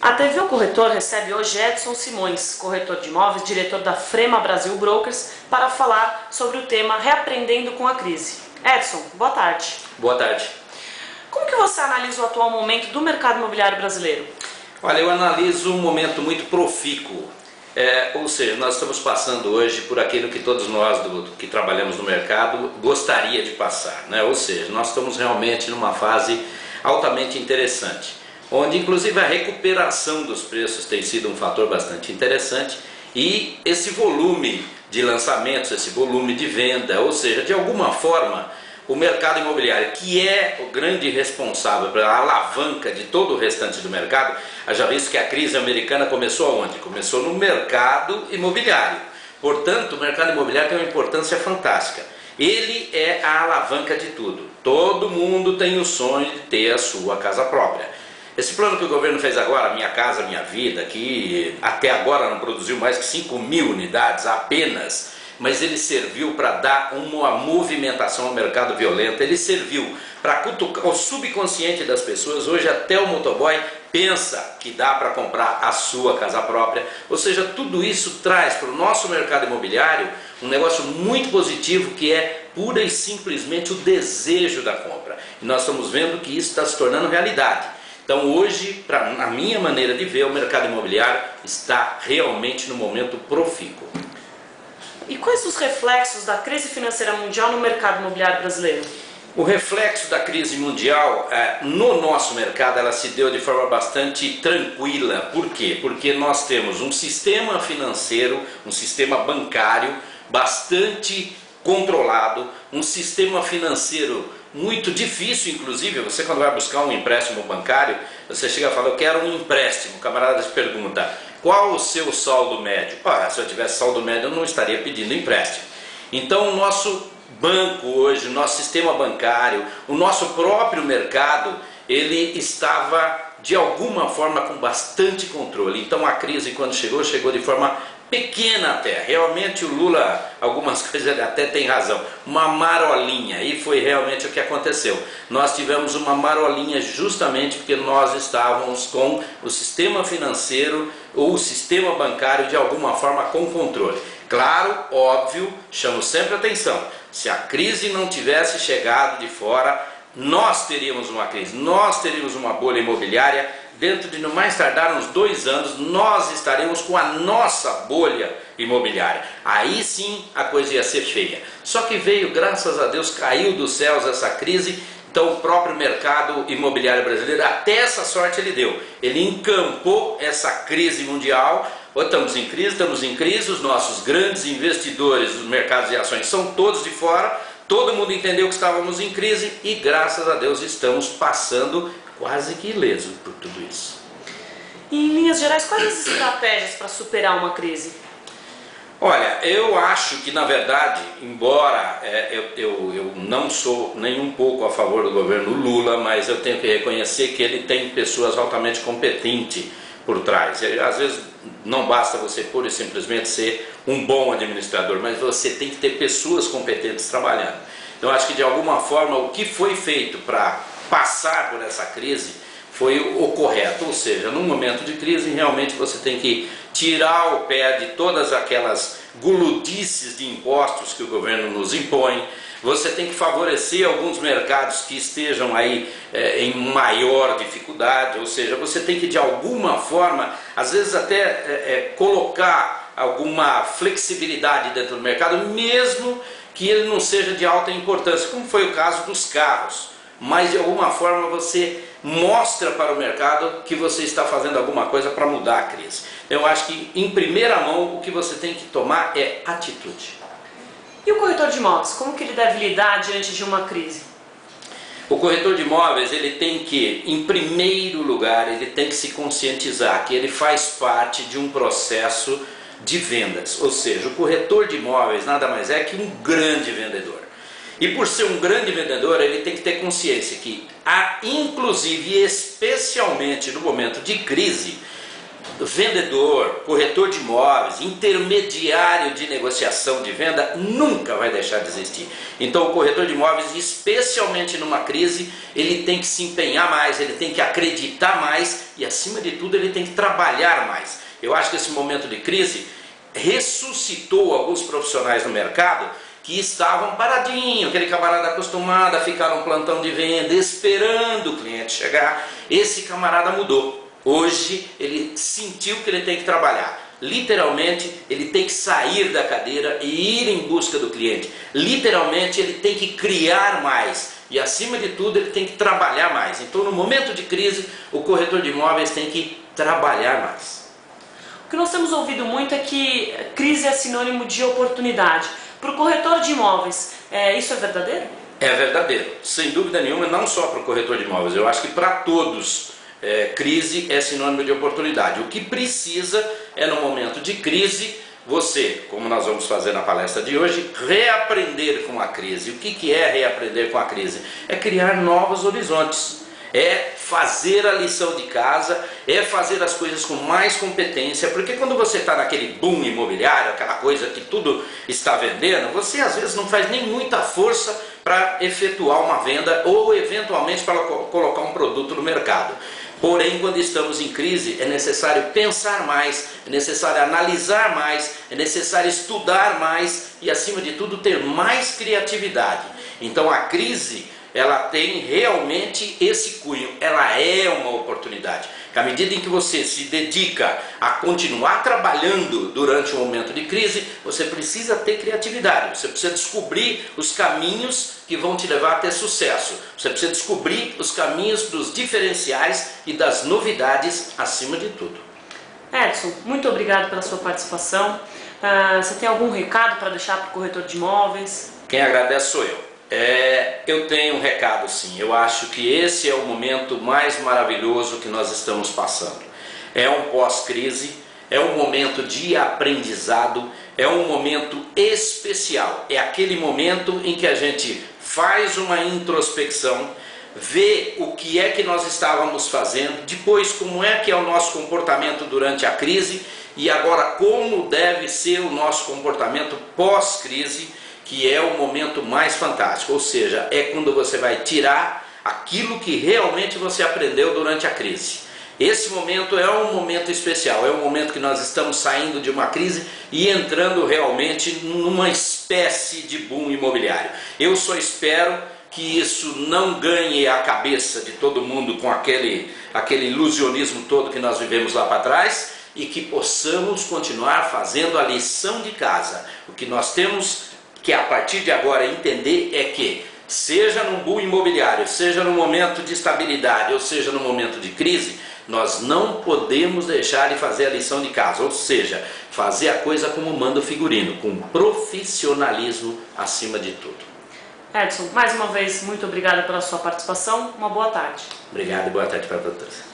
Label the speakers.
Speaker 1: A TV O Corretor recebe hoje Edson Simões, corretor de imóveis, diretor da Frema Brasil Brokers, para falar sobre o tema Reaprendendo com a Crise. Edson, boa tarde.
Speaker 2: Boa tarde.
Speaker 1: Como que você analisa o atual momento do mercado imobiliário brasileiro?
Speaker 2: Olha, eu analiso um momento muito profícuo. Ou seja, nós estamos passando hoje por aquilo que todos nós que trabalhamos no mercado gostaria de passar, né? Ou seja, nós estamos realmente numa fase altamente interessante, onde inclusive a recuperação dos preços tem sido um fator bastante interessante e esse volume de lançamentos, esse volume de venda, ou seja, de alguma forma o mercado imobiliário, que é o grande responsável pela alavanca de todo o restante do mercado. Já visto que a crise americana começou onde? Começou no mercado imobiliário. Portanto, o mercado imobiliário tem uma importância fantástica. Ele é a alavanca de tudo. Todo mundo tem o sonho de ter a sua casa própria. Esse plano que o governo fez agora, Minha Casa Minha Vida, que até agora não produziu mais que 5.000 unidades apenas, mas ele serviu para dar uma movimentação ao mercado violento, ele serviu para cutucar o subconsciente das pessoas. Hoje até o motoboy pensa que dá para comprar a sua casa própria, ou seja, tudo isso traz para o nosso mercado imobiliário um negócio muito positivo, que é pura e simplesmente o desejo da compra, e nós estamos vendo que isso está se tornando realidade. Então hoje, na minha maneira de ver, o mercado imobiliário está realmente no momento profícuo.
Speaker 1: E quais os reflexos da crise financeira mundial no mercado imobiliário brasileiro?
Speaker 2: O reflexo da crise mundial no nosso mercado, ela se deu de forma bastante tranquila. Por quê? Porque nós temos um sistema financeiro, um sistema bancário bastante controlado, um sistema financeiro muito difícil. Inclusive, você quando vai buscar um empréstimo bancário, você chega e fala, eu quero um empréstimo. O camarada te pergunta, qual o seu saldo médio? Se eu tivesse saldo médio, eu não estaria pedindo empréstimo. Então, o nosso banco hoje, o nosso sistema bancário, o nosso próprio mercado, ele estava de alguma forma com bastante controle. Então, a crise, quando chegou, chegou de forma pequena até. Realmente o Lula, algumas coisas ele até tem razão, uma marolinha, e foi realmente o que aconteceu. Nós tivemos uma marolinha justamente porque nós estávamos com o sistema financeiro ou o sistema bancário de alguma forma com controle. Claro, óbvio, chamo sempre atenção, se a crise não tivesse chegado de fora, nós teríamos uma crise, nós teríamos uma bolha imobiliária. Dentro de no mais tardar uns 2 anos, nós estaremos com a nossa bolha imobiliária. Aí sim a coisa ia ser feia. Só que veio, graças a Deus, caiu dos céus essa crise. Então o próprio mercado imobiliário brasileiro, até essa sorte ele deu. Ele encampou essa crise mundial. Estamos em crise, os nossos grandes investidores dos mercados de ações são todos de fora. Todo mundo entendeu que estávamos em crise e graças a Deus estamos passando quase que ileso por tudo isso.
Speaker 1: E, em linhas gerais, quais as estratégias para superar uma crise?
Speaker 2: Olha, eu acho que na verdade, embora eu não sou nem um pouco a favor do governo Lula, mas eu tenho que reconhecer que ele tem pessoas altamente competentes por trás. Às vezes não basta você pura e simplesmente ser um bom administrador, mas você tem que ter pessoas competentes trabalhando. Então acho que de alguma forma o que foi feito para passar por essa crise foi o correto, ou seja, num momento de crise realmente você tem que tirar o pé de todas aquelas guludices de impostos que o governo nos impõe. Você tem que favorecer alguns mercados que estejam aí em maior dificuldade, ou seja, você tem que de alguma forma, às vezes até colocar alguma flexibilidade dentro do mercado, mesmo que ele não seja de alta importância, como foi o caso dos carros. Mas de alguma forma você mostra para o mercado que você está fazendo alguma coisa para mudar a crise. Eu acho que em primeira mão o que você tem que tomar é atitude.
Speaker 1: E o corretor de imóveis, como que ele deve lidar diante de uma crise?
Speaker 2: O corretor de imóveis, ele tem que, em primeiro lugar, ele tem que se conscientizar que ele faz parte de um processo de vendas. Ou seja, o corretor de imóveis nada mais é que um grande vendedor. E por ser um grande vendedor, ele tem que ter consciência que, inclusive e especialmente no momento de crise, vendedor, corretor de imóveis, intermediário de negociação de venda, nunca vai deixar de existir. Então o corretor de imóveis, especialmente numa crise, ele tem que se empenhar mais, ele tem que acreditar mais e, acima de tudo, ele tem que trabalhar mais. Eu acho que esse momento de crise ressuscitou alguns profissionais no mercado que estavam paradinhos, aquele camarada acostumado a ficar no plantão de venda, esperando o cliente chegar. Esse camarada mudou. Hoje ele sentiu que ele tem que trabalhar. Literalmente ele tem que sair da cadeira e ir em busca do cliente. Literalmente ele tem que criar mais. E acima de tudo ele tem que trabalhar mais. Então no momento de crise o corretor de imóveis tem que trabalhar mais.
Speaker 1: O que nós temos ouvido muito é que crise é sinônimo de oportunidade. Para o corretor de imóveis, isso é verdadeiro?
Speaker 2: É verdadeiro, sem dúvida nenhuma, não só para o corretor de imóveis. Eu acho que para todos. Crise é sinônimo de oportunidade. O que precisa é, no momento de crise, você, como nós vamos fazer na palestra de hoje, reaprender com a crise. O que é reaprender com a crise? É criar novos horizontes, é fazer a lição de casa, é fazer as coisas com mais competência, porque quando você está naquele boom imobiliário, aquela coisa que tudo está vendendo, você às vezes não faz nem muita força para efetuar uma venda ou eventualmente para colocar um produto no mercado. Porém, quando estamos em crise, é necessário pensar mais, é necessário analisar mais, é necessário estudar mais e, acima de tudo, ter mais criatividade. Então, a crise, ela tem realmente esse cunho, ela é uma oportunidade. À medida em que você se dedica a continuar trabalhando durante um momento de crise, você precisa ter criatividade, você precisa descobrir os caminhos que vão te levar a ter sucesso. Você precisa descobrir os caminhos dos diferenciais e das novidades acima de tudo.
Speaker 1: Edson, muito obrigado pela sua participação. Você tem algum recado para deixar para o corretor de imóveis?
Speaker 2: Quem agradece sou eu. Eu tenho um recado sim, eu acho que esse é o momento mais maravilhoso que nós estamos passando. É um pós-crise, é um momento de aprendizado, é um momento especial. É aquele momento em que a gente faz uma introspecção, vê o que é que nós estávamos fazendo, depois como é que é o nosso comportamento durante a crise e agora como deve ser o nosso comportamento pós-crise, que é o momento mais fantástico, ou seja, é quando você vai tirar aquilo que realmente você aprendeu durante a crise. Esse momento é um momento especial, é um momento que nós estamos saindo de uma crise e entrando realmente numa espécie de boom imobiliário. Eu só espero que isso não ganhe a cabeça de todo mundo com aquele ilusionismo todo que nós vivemos lá para trás e que possamos continuar fazendo a lição de casa. O que nós temos que a partir de agora entender é que, seja num boom imobiliário, seja num momento de estabilidade ou seja num momento de crise, nós não podemos deixar de fazer a lição de casa, ou seja, fazer a coisa como manda o figurino, com profissionalismo acima de tudo.
Speaker 1: Edson, mais uma vez, muito obrigada pela sua participação, uma boa tarde.
Speaker 2: Obrigado e boa tarde para todos.